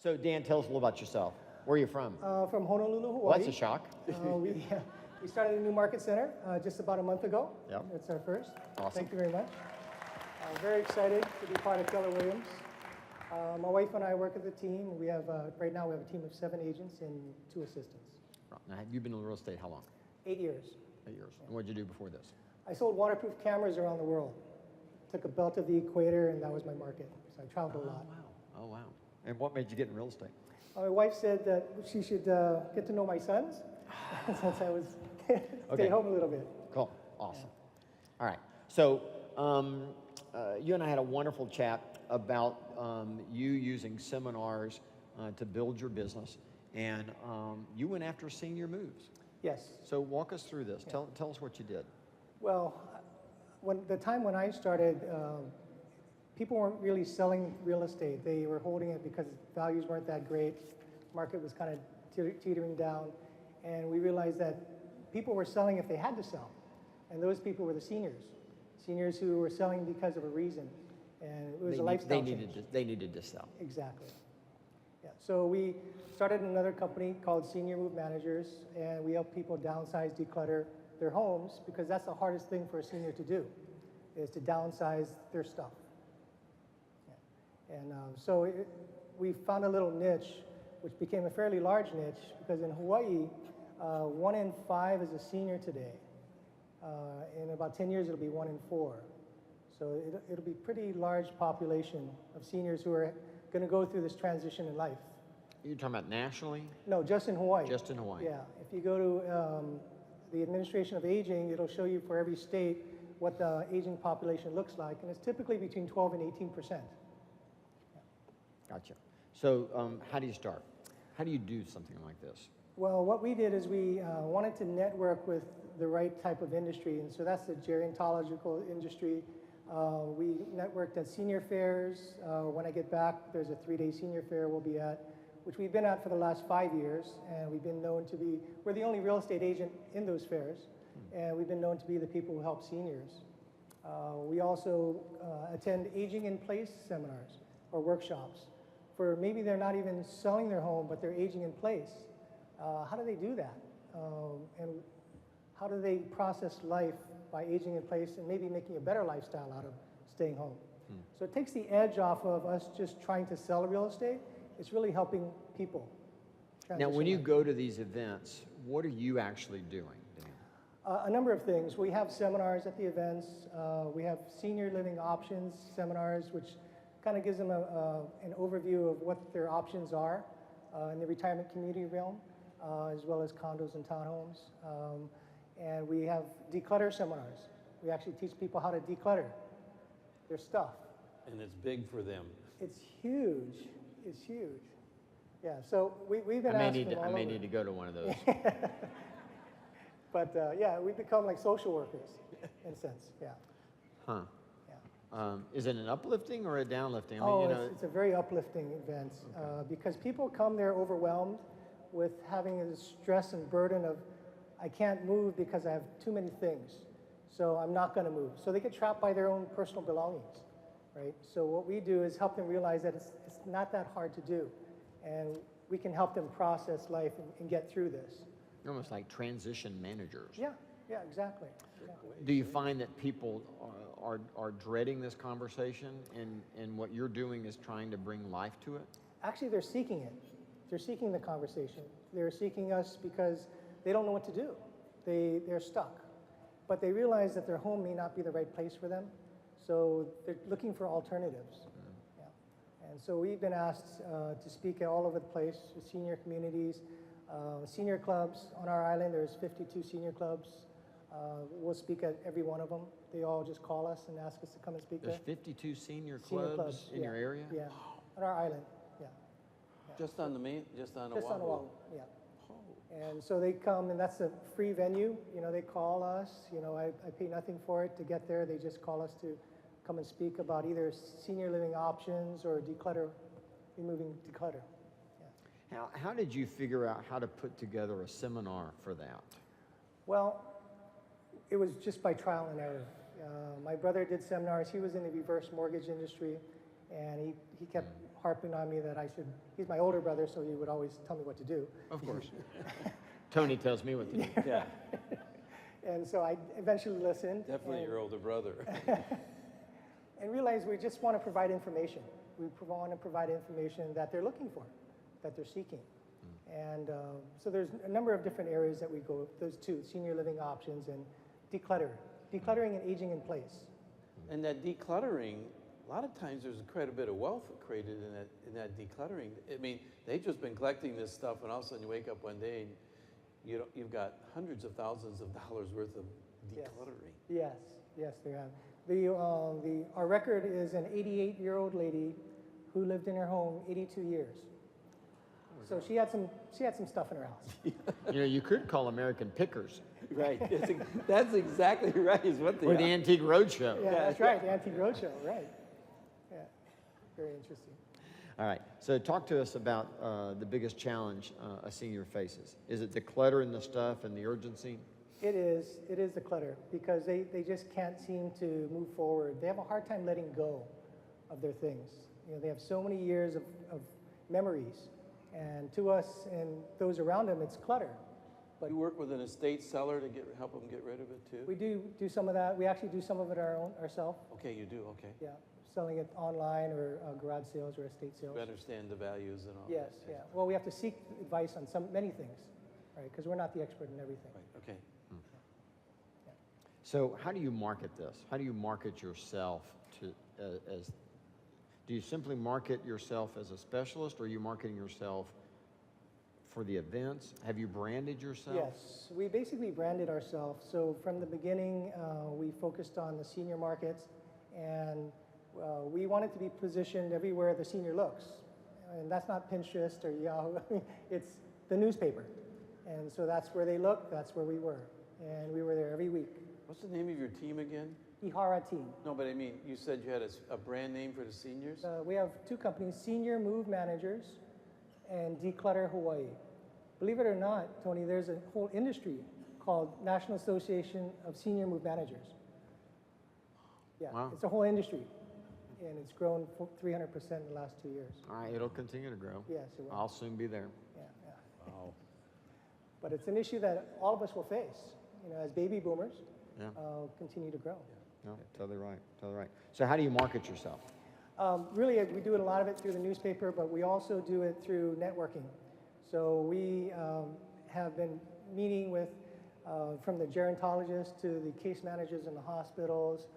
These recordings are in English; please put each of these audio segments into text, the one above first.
So Dan, tell us a little about yourself. Where are you from? From Honolulu, Hawaii. Well, that's a shock. We started a new market center just about a month ago. Yep. It's our first. Awesome. Thank you very much. I'm very excited to be part of Keller Williams. My wife and I work as a team. We have right now we have a team of 7 agents and 2 assistants. Right. Now, you've been in real estate how long? 8 years. 8 years. And what did you do before this? I sold waterproof cameras around the world. Took a belt of the equator, and that was my market. So I traveled a lot. Wow. Oh, wow. And what made you get in real estate? My wife said that she should get to know my sons since I was stay home a little bit. Cool. Awesome. All right. So you and I had a wonderful chat about you using seminars to build your business, and you went after senior moves. Yes. So walk us through this. Yeah. Tell us what you did. Well, the time when I started, people weren't really selling real estate. They were holding it because values weren't that great. Market was kind of teetering down, and we realized that people were selling if they had to sell, and those people were the seniors who were selling because of a reason, and it was a lifestyle change. They needed to sell. Exactly. Yeah. So we started another company called Senior Move Managers, and we help people downsize, declutter their homes, because that's the hardest thing for a senior to do, is to downsize their stuff. Yeah. And so we found a little niche, which became a fairly large niche, because in Hawaii, 1 in 5 is a senior today. In about 10 years, it'll be 1 in 4. So it'll be a pretty large population of seniors who are going to go through this transition in life. You're talking about nationally? No, just in Hawaii. Just in Hawaii. Yeah. If you go to the Administration of Aging, it'll show you for every state what the aging population looks like, and it's typically between 12 and 18%. Yeah. Gotcha. So how do you start? How do you do something like this? Well, what we did is we wanted to network with the right type of industry, and so that's the gerontological industry. We networked at senior fairs. When I get back, there's a 3-day senior fair we'll be at, which we've been at for the last 5 years, and we've been known to be, we're the only real estate agent in those fairs, and we've been known to be the people who help seniors. We also attend aging in place seminars or workshops for maybe they're not even selling their home, but they're aging in place. How do they do that? And how do they process life by aging in place and maybe making a better lifestyle out of staying home? So it takes the edge off of us just trying to sell real estate. It's really helping people. Now, when you go to these events, what are you actually doing, Dan? A number of things. We have seminars at the events. We have senior living options seminars, which kind of gives them an overview of what their options are in the retirement community realm, as well as condos and townhomes. And we have declutter seminars. We actually teach people how to declutter their stuff. And it's big for them. It's huge. It's huge. Yeah, so we've been I asking may need to go to one of those. But yeah, we become like social workers in a sense, yeah. Huh. Yeah. Is it an uplifting or a downlifting? I mean, Oh, it's a very uplifting event because people come there overwhelmed with having the stress and burden of, I can't move because I have too many things, so I'm not going to move. So they get trapped by their own personal belongings, right? So what we do is help them realize that it's not that hard to do, and we can help them process life and get through this. You're almost like transition managers. Yeah, yeah, exactly. Yeah. Do you find that people are dreading this conversation, and what you're doing is trying to bring life to it? Actually, they're seeking it. They're seeking the conversation. They're seeking us because they don't know what to do. They're stuck. But they realize that their home may not be the right place for them, so they're looking for alternatives. Yeah. And so we've been asked to speak all over the place with senior communities, senior clubs. On our island, there's 52 senior clubs. We'll speak at every one of them. They all just call us and ask us to come and speak There's there. 52 senior clubs in your area? Yeah, on our island, yeah. Just on the main, just on Just on Oahu. Oahu, yeah. And so they come, and that's a free venue. You know, they call us. You know, I pay nothing for it to get there. They just call us to come and speak about either senior living options or removing declutter. Yeah. How did you figure out how to put together a seminar for that? Well, it was just by trial and error. My brother did seminars. He was in the reverse mortgage industry, and he kept harping on me that I should, he's my older brother, so he would always tell me what to do. Of course. Tony tells me what to do. Yeah, And so I eventually listened. definitely and, your older brother. and realized we just want to provide information. We want to provide information that they're looking for, that they're seeking. And so there's a number of different areas that we go, those two, senior living options and decluttering and aging in place. And that decluttering, a lot of times there's quite a bit of wealth created in that decluttering. I mean, they've just been collecting this stuff, and all of a sudden you wake up one day and you've got hundreds of thousands of dollars worth of decluttering. Yes, yes, they have. Our record is an 88-year-old lady who lived in her home 82 years. So she had some stuff in her house. You know, you could call American Pickers Right. That's exactly right. Is what they or are. the Antique Roadshow. Yeah, that's right, the Antique Roadshow, right. Yeah, very interesting. All right. So talk to us about the biggest challenge a senior faces. Is it the clutter and the stuff and the urgency? It is the clutter because they just can't seem to move forward. They have a hard time letting go of their things. You know, they have so many years of memories. And to us and those around them, it's clutter. But You work with an estate seller to help them get rid of it too? we do some of that. We actually do some of it ourselves. Okay, you do, okay. Yeah, selling it online or garage sales or estate sales. You understand the values and all that. Yes, yeah. Well, we have to seek advice on many things, right? Because we're not the expert in everything. Right, okay. So how do you market this? How do you market yourself to as? Do you simply market yourself as a specialist, or are you marketing yourself for the events? Have you branded yourself? Yes, we basically branded ourselves. So from the beginning, we focused on the senior markets, and we wanted to be positioned everywhere the senior looks. And that's not Pinterest or Yahoo. It's the newspaper. And so that's where they look, that's where we were. And we were there every week. What's the name of your team again? Ihara team. No, but I mean, you said you had a brand name for the seniors? We have two companies, Senior Move Managers and Declutter Hawaii. Believe it or not, Tony, there's a whole industry called National Association of Senior Move Managers. Yeah, Wow. It's a whole industry, and it's grown 300% in the last 2 years. All right, it'll continue to grow. Yes, it will. I'll soon be there. Yeah, yeah. Wow. But it's an issue that all of us will face, you know, as baby boomers Yeah. continue to grow. No, totally right. Totally right. So how do you market yourself? Really, we do a lot of it through the newspaper, but we also do it through networking. So we have been meeting with, from the gerontologists to the case managers in the hospitals,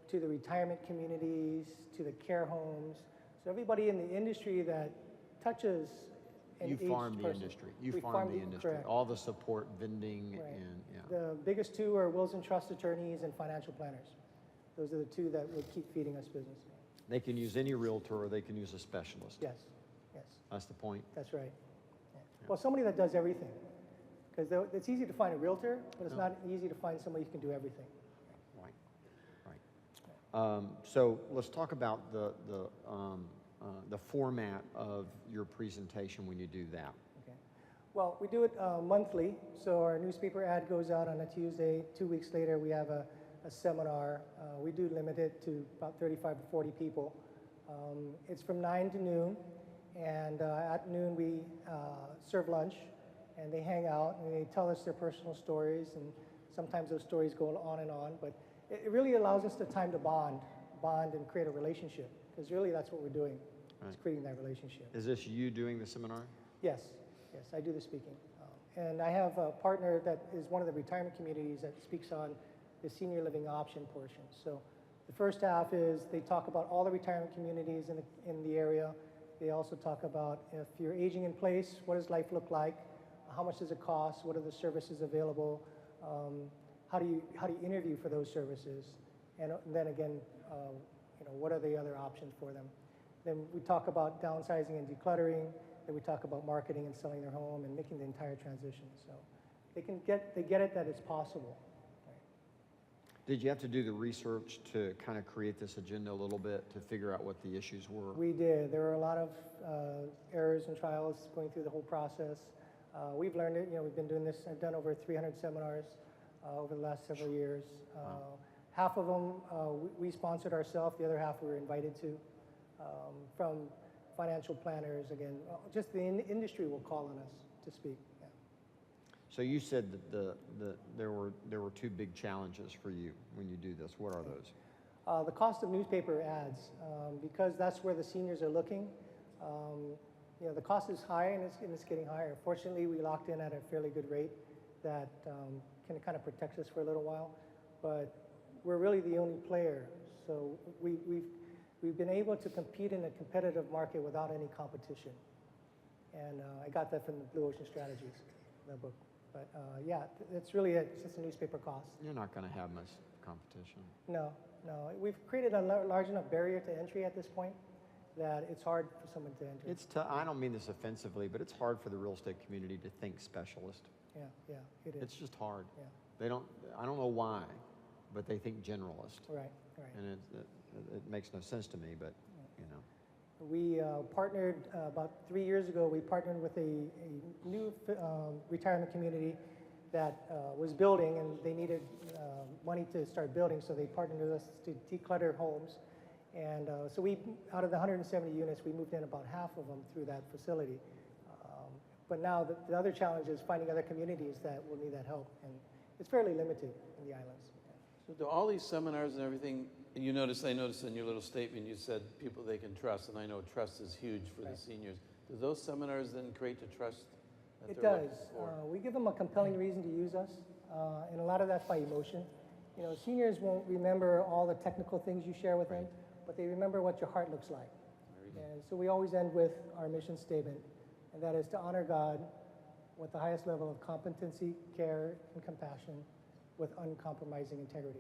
to the retirement communities, to the care homes. So everybody in the industry that touches an You aged farm the person. industry. You We farm the industry. correct. All the support, vending, Right. and yeah. The biggest two are wills and trust attorneys and financial planners. Those are the two that would keep feeding us business. They can use any realtor, or they can use a specialist. Yes, yes, That's the point. that's right. Yeah. Well, somebody that does everything. Because it's easy to find a realtor, but it's not easy to find somebody who can do everything. Right. Right. So let's talk about the format of your presentation when you do that. Okay. Well, we do it monthly. So our newspaper ad goes out on a Tuesday. 2 weeks later, we have a seminar. We do limit it to about 35 to 40 people. It's from 9 to noon. And at noon, we serve lunch. And they hang out and they tell us their personal stories. And sometimes those stories go on and on. But it really allows us the time to bond and create a relationship. Because really, that's what we're doing. Right. It's creating that relationship. Is this you doing the seminar? Yes, yes, I do the speaking. And I have a partner that is one of the retirement communities that speaks on the senior living option portion. So the first half is they talk about all the retirement communities in the area. They also talk about if you're aging in place, what does life look like? How much does it cost? What are the services available? How do you interview for those services? And then again, what are the other options for them? Then we talk about downsizing and decluttering. Then we talk about marketing and selling their home and making the entire transition. So they get it that it's possible. Did you have to do the research to kind of create this agenda a little bit to figure out what the issues were? We did. There were a lot of errors and trials going through the whole process. We've learned it. We've been doing this. I've done over 300 seminars over the last several years. Half of them we sponsored ourselves. The other half we were invited to. From financial planners, again, just the industry will call on us to speak. Yeah. So you said that there were two big challenges for you when you do this. What are those? The cost of newspaper ads, because that's where the seniors are looking. You know, the cost is high and it's getting higher. Fortunately, we locked in at a fairly good rate that can kind of protect us for a little while, but we're really the only player. So we've been able to compete in a competitive market without any competition. And I got that from the Blue Ocean Strategies, the book. But yeah, it's really it's just a newspaper cost. You're not going to have much competition. No, no. We've created a large enough barrier to entry at this point that it's hard for someone to enter. It's I don't mean this offensively, but it's hard for the real estate community to think specialist. Yeah, yeah, it is. It's just hard. Yeah. They don't. I don't know why, but they think generalist. Right, right. And it makes no sense to me. But you know, We partnered about 3 years ago. We partnered with a new retirement community that was building, and they needed money to start building. So they partnered with us to declutter homes. And so we, out of the 170 units, we moved in about half of them through that facility. But now the other challenge is finding other communities that will need that help, and it's fairly limited in the islands. So do all these seminars and everything, and I noticed in your little statement you said people they can trust, and I know trust is huge for the seniors. Do those seminars then create the trust that It they're does. looking for? We give them a compelling reason to use us, and a lot of that's by emotion. You know, seniors won't remember all the technical things you share with them, but they remember what your heart looks like. And so we always end with our mission statement, and that is to honor God with the highest level of competency, care, and compassion with uncompromising integrity.